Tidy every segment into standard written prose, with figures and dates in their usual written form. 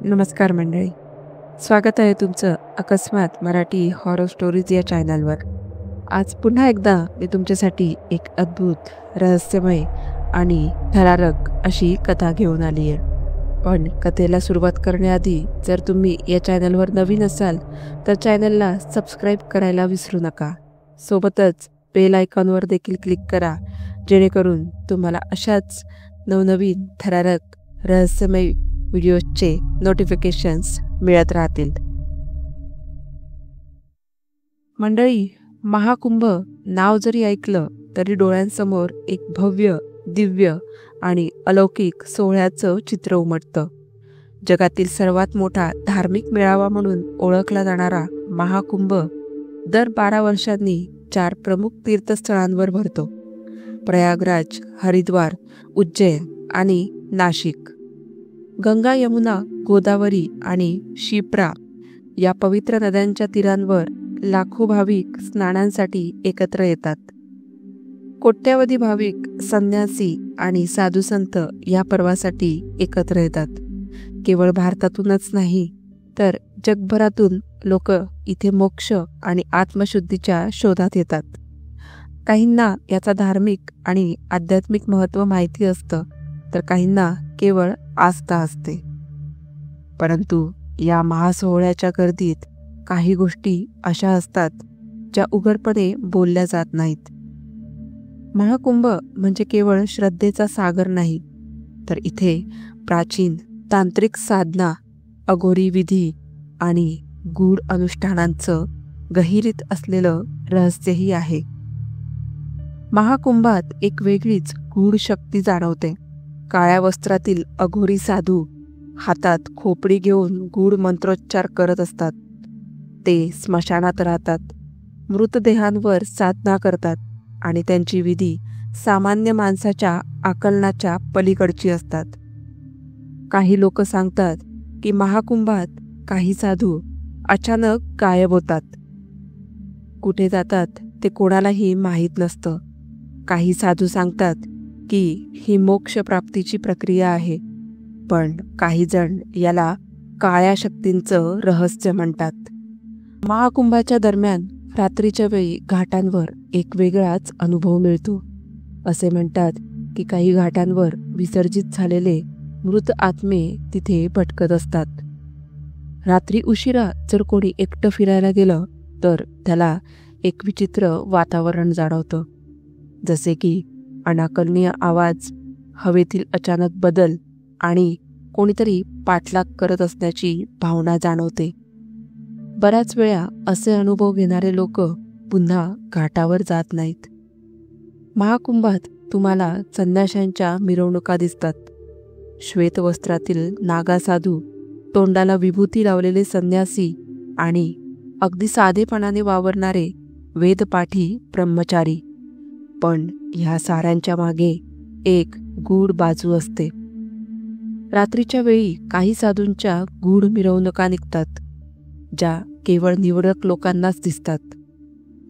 नमस्कार मंडळी, स्वागत आहे तुमचं अकस्मात मराठी हॉरर स्टोरीज या चॅनलवर. आज पुन्हा एकदा मी तुमच्यासाठी एक अद्भुत, रहस्यमय आणि थरारक अशी कथा घेऊन आली आहे. पण कथेला सुरुवात करण्याआधी जर तुम्ही या चॅनलवर नवीन असाल तर चॅनलला सबस्क्राईब करायला विसरू नका. सोबतच बेल आयकॉनवर देखील क्लिक करा, जेणेकरून तुम्हाला अशाच नवनवीन थरारक रहस्यमय व्हिडिओजचे नोटिफिकेशन्स मिळत राहतील. मंडळी, महाकुंभ नाव जरी ऐकलं तरी डोळ्यांसमोर एक भव्य, दिव्य आणि अलौकिक सोहळ्याचं चित्र उमटतं. जगातील सर्वात मोठा धार्मिक मेळावा म्हणून ओळखला जाणारा महाकुंभ दर 12 वर्षांनी 4 प्रमुख तीर्थस्थळांवर भरतो: प्रयागराज, हरिद्वार, उज्जैन आणि नाशिक. गंगा, यमुना, गोदावरी आणि शिप्रा या पवित्र नद्यांच्या तीरांवर लाखो भाविक स्नानांसाठी एकत्र येतात. कोट्यावधी भाविक, संन्यासी आणि साधुसंत या पर्वासाठी एकत्र येतात. केवळ भारतातूनच नाही तर जगभरातून लोक इथे मोक्ष आणि आत्मशुद्धीच्या शोधात येतात. काहींना याचा धार्मिक आणि आध्यात्मिक महत्त्व माहिती असतं, तर काहींना केवळ आस्था असते. परंतु या महासोहळ्याच्या गर्दीत काही गोष्टी अशा असतात ज्या उघडपणे बोलल्या जात नाहीत. महाकुंभ म्हणजे केवळ श्रद्धेचा सागर नाही, तर इथे प्राचीन तांत्रिक साधना, अघोरी विधी आणि गूढ अनुष्ठानांचं गहिरीत असलेलं रहस्यही आहे. महाकुंभात एक वेगळीच गूढ शक्ती जाणवते. काळ्या वस्त्रातील अघोरी साधू हातात खोपडी घेऊन गूढ मंत्रोच्चार करत असतात. ते स्मशानात राहतात, मृतदेहांवर साधना करतात आणि त्यांची विधी सामान्य माणसाच्या आकलनाच्या पलीकडची असतात. काही लोक सांगतात की महाकुंभात काही साधू अचानक गायब होतात. कुठे जातात ते कोणालाही माहीत नसतं. काही साधू सांगतात की ही मोक्ष प्राप्तीची प्रक्रिया आहे, पण काही जण याला काळ्या शक्तींचं रहस्य म्हणतात. महाकुंभाच्या दरम्यान रात्रीच्या वेळी घाटांवर एक वेगळाच अनुभव मिळतो. असे म्हणतात की काही घाटांवर विसर्जित झालेले मृत आत्मे तिथे भटकत असतात. रात्री उशिरा जर कोणी एकटं फिरायला गेलं तर त्याला एक विचित्र वातावरण जाणवतं, जसे की अनाकलनीय आवाज, हवेतील अचानक बदल आणि कोणीतरी पाठलाग करत असण्याची भावना जाणवते. बऱ्याच वेळा असे अनुभव घेणारे लोक पुन्हा घाटावर जात नाहीत. महाकुंभात तुम्हाला संन्याशांच्या मिरवणुका दिसतात. श्वेत वस्त्रातील नागा साधू, तोंडाला विभूती लावलेले संन्यासी आणि अगदी साधेपणाने वावरणारे वेदपाठी ब्रह्मचारी. पण ह्या साऱ्यांच्या मागे एक गूढ बाजू असते. रात्रीच्या वेळी काही साधूंच्या गूढ मिरवणुका निघतात, ज्या केवळ निवडक लोकांनाच दिसतात.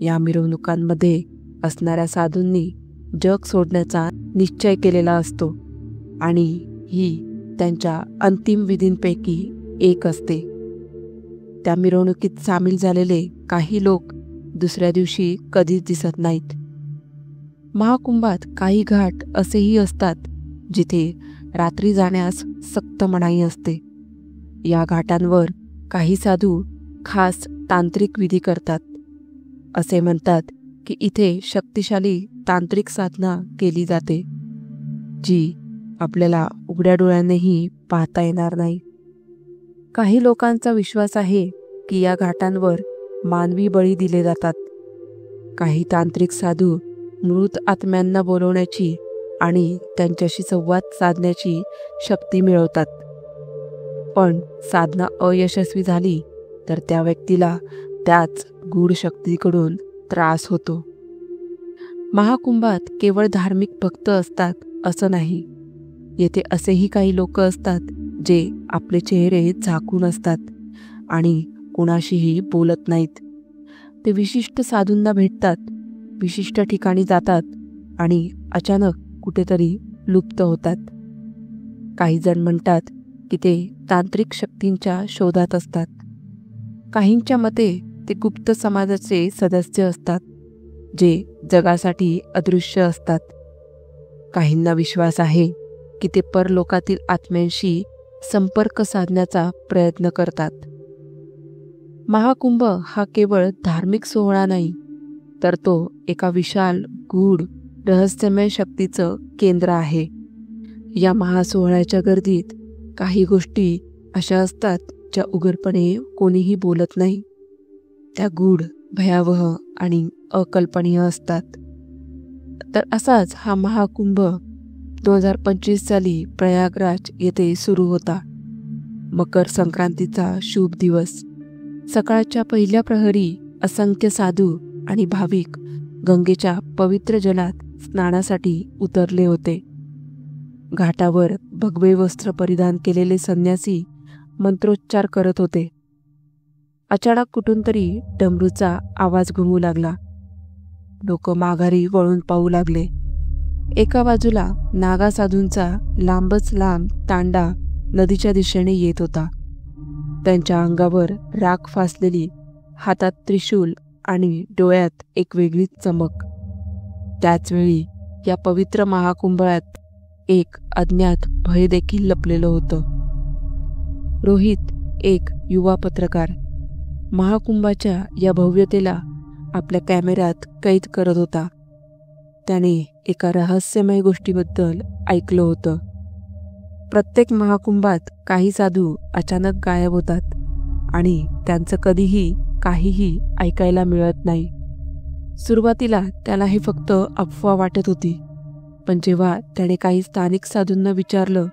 या मिरवणुकांमध्ये असणाऱ्या साधूंनी जग सोडण्याचा निश्चय केलेला असतो आणि ही त्यांच्या अंतिम विधींपैकी एक असते. त्या मिरवणुकीत सामील झालेले काही लोक दुसऱ्या दिवशी कधीच दिसत नाहीत. महाकुंभात काही घाट असेही असतात जिथे रात्री जाण्यास सक्त मनाई असते. या घाटांवर काही साधू खास तांत्रिक विधी करतात. असे म्हणतात की इथे शक्तिशाली तांत्रिक साधना केली जाते, जी आपल्याला उघड्या डोळ्यानेही पाहता येणार नाही. काही लोकांचा विश्वास आहे की या घाटांवर मानवी बळी दिले जातात. काही तांत्रिक साधू मृत आत्म्यांना बोलवण्याची आणि त्यांच्याशी संवाद साधण्याची शक्ती मिळवतात. पण साधना अयशस्वी झाली तर त्या व्यक्तीला त्याच गूढ शक्तीकडून त्रास होतो. महाकुंभात केवळ धार्मिक भक्त असतात असं नाही. येथे असेही काही लोक असतात जे आपले चेहरे झाकून असतात आणि कुणाशीही बोलत नाहीत. ते विशिष्ट साधूंना भेटतात, विशिष्ट ठिकाणी जातात आणि अचानक कुठेतरी लुप्त होतात. काही जण म्हणतात की ते तांत्रिक शक्तींच्या शोधात असतात. काहींच्या मते ते गुप्त समाजाचे सदस्य असतात, जे जगासाठी अदृश्य असतात. काहींना विश्वास आहे की ते परलोकातील आत्म्यांशी संपर्क साधण्याचा प्रयत्न करतात. महाकुंभ हा केवळ धार्मिक सोहळा नाही, तर तो एका विशाल, गूढ, रहस्यमय शक्तीचं केंद्र आहे. या महासोहळ्याच्या गर्दीत काही गोष्टी अशा असतात ज्या उघडपणे कोणीही बोलत नाही. त्या गूढ, भयावह आणि अकल्पनीय असतात. तर असाच हा महाकुंभ 2025 साली प्रयागराज येथे सुरू होता. मकर संक्रांतीचा शुभ दिवस. सकाळच्या पहिल्या प्रहरी असंख्य साधू आणि भाविक गंगेच्या पवित्र जलात स्नानासाठी उतरले होते. घाटावर भगवे वस्त्र परिधान केलेले संन्यासी मंत्रोच्चार करत होते. अचानक कुठून तरी डमरूचा आवाज घुमू लागला. लोक माघारी वळून पाहू लागले. एका बाजूला नागा साधूंचा लांबच लांब तांडा नदीच्या दिशेने येत होता. त्यांच्या अंगावर राख फासलेली, हातात त्रिशूल आणि डोळ्यात एक वेगळीच चमक. त्याचवेळी या पवित्र महाकुंभात एक अज्ञात भय देखील लपलेलं होतं. रोहित, एक युवा पत्रकार, महाकुंभाच्या या भव्यतेला आपल्या कॅमेऱ्यात कैद करत होता. त्याने एका रहस्यमय गोष्टीबद्दल ऐकलं होतं. प्रत्येक महाकुंभात काही साधू अचानक गायब होतात आणि त्यांचं कधीही काहीही ऐकायला मिळत नाही. सुरुवातीला त्याला हे फक्त अफवा वाटत होती, पण जेव्हा त्याने काही स्थानिक साधूंना विचारलं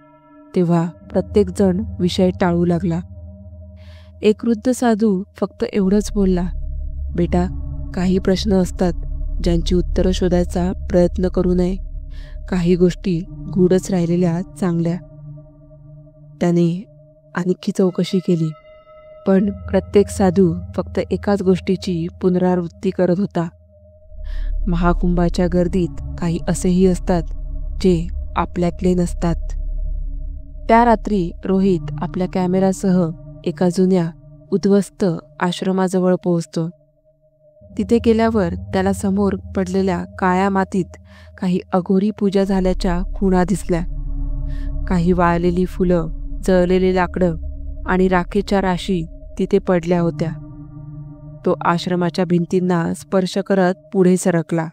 तेव्हा प्रत्येकजण विषय टाळू लागला. एक वृद्ध साधू फक्त एवढंच बोलला, बेटा, काही प्रश्न असतात ज्यांची उत्तरं शोधायचा प्रयत्न करू नये. काही गोष्टी गूढच राहिलेल्या चांगल्या. त्याने आणखी चौकशी केली, पण प्रत्येक साधू फक्त एकाच गोष्टीची पुनरावृत्ती करत होता. महाकुंभाच्या गर्दीत काही असेही असतात जे आपल्यातले नसतात. त्या रात्री रोहित आपल्या कॅमेरासह एका जुन्या उद्ध्वस्त आश्रमाजवळ पोहोचतो. तिथे गेल्यावर त्याला समोर पडलेल्या काळ्या मातीत काही अघोरी पूजा झाल्याच्या खुणा दिसल्या. काही वाळलेली फुलं, जळलेली लाकडं आणि राखेच्या राशी तिथे पडल्या होत्या. तो आश्रमाच्या भिंतींना स्पर्श करत पुढे सरकला.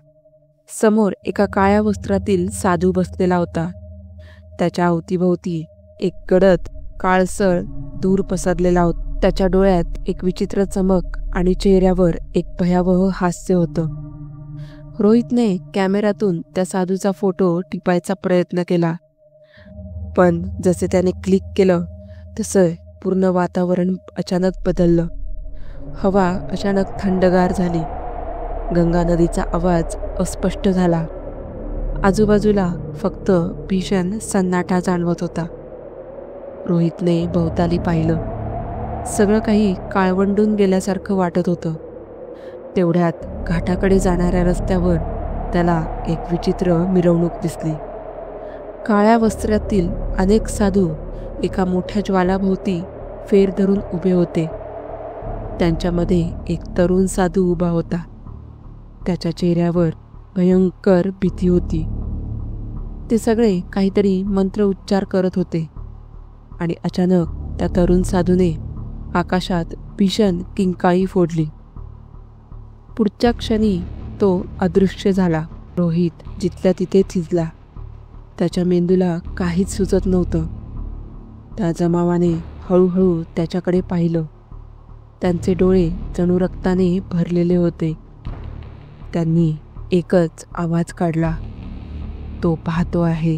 समोर एका काळ्या वस्त्रातील साधू बसलेला होता. त्याच्या अवतीभोवती एक गडद काळसर धूर पसरलेला होता. त्याच्या डोळ्यात एक विचित्र चमक आणि चेहऱ्यावर एक भयावह हास्य होतं. रोहितने कॅमेऱ्यातून त्या साधूचा फोटो टिपायचा प्रयत्न केला, पण जसे त्याने क्लिक केलं तसं पूर्ण वातावरण अचानक बदललं. हवा अचानक थंडगार झाली. गंगा नदीचा आवाज अस्पष्ट झाला. आजूबाजूला फक्त भीषण सन्नाटा जाणवत होता. रोहितने भोवताली पाहिलं. सगळं काही काळवंडून गेल्यासारखं वाटत होतं. तेवढ्यात घाटाकडे जाणाऱ्या रस्त्यावर त्याला एक विचित्र मिरवणूक दिसली. काळ्या वस्त्रातील अनेक साधू एका मोठ्या ज्वालाभोवती फेर धरून उभे होते. त्यांच्यामध्ये एक तरुण साधू उभा होता. त्याच्या चेहऱ्यावर भयंकर भीती होती. ते सगळे काहीतरी मंत्र उच्चार करत होते आणि अचानक त्या तरुण साधूने आकाशात भीषण किंकाळी फोडली. पुढच्या क्षणी तो अदृश्य झाला. रोहित जिथल्या तिथे थिजला. त्याच्या मेंदूला काहीच सुचत नव्हतं. त्या जमावाने हळूहळू त्याच्याकडे पाहिलं. त्यांचे डोळे जणू रक्ताने भरलेले होते. त्यांनी एकच आवाज काढला, तो पाहतो आहे.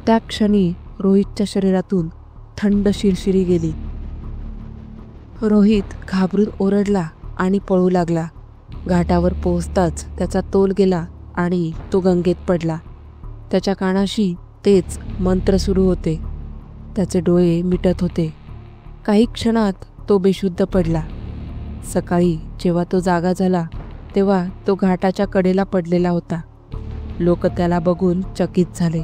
त्या क्षणी रोहितच्या शरीरातून थंड शिरशिरी गेली. रोहित घाबरून ओरडला आणि पळू लागला. घाटावर पोहोचताच त्याचा तोल गेला आणि तो गंगेत पडला. त्याच्या कानाशी तेच मंत्र सुरू होते. त्याचे डोळे मिटत होते. काही क्षणात तो बेशुद्ध पडला. सकाळी जेव्हा तो जागा झाला तेव्हा तो घाटाच्या कडेला पडलेला होता. लोक त्याला बघून चकित झाले.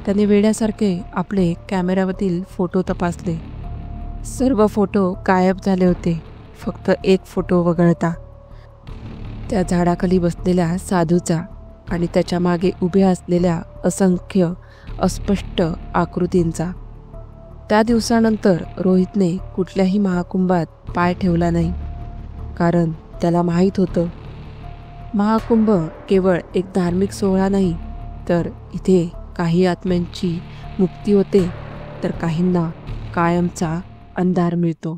त्याने वेड्यासारखे आपले कॅमेऱ्यावरील फोटो तपासले. सर्व फोटो गायब झाले होते, फक्त एक फोटो वगळता. त्या झाडाखाली बसलेल्या साधूचा आणि त्याच्या मागे उभ्या असलेल्या असंख्य अस्पष्ट आकृतींचा. त्या दिवसानंतर रोहितने कुठल्याही महाकुंभात पाय ठेवला नाही, कारण त्याला माहीत होतं महाकुंभ केवळ एक धार्मिक सोहळा नाही, तर इथे काही आत्म्यांची मुक्ती होते, तर काहींना कायमचा अंधार मिळतो.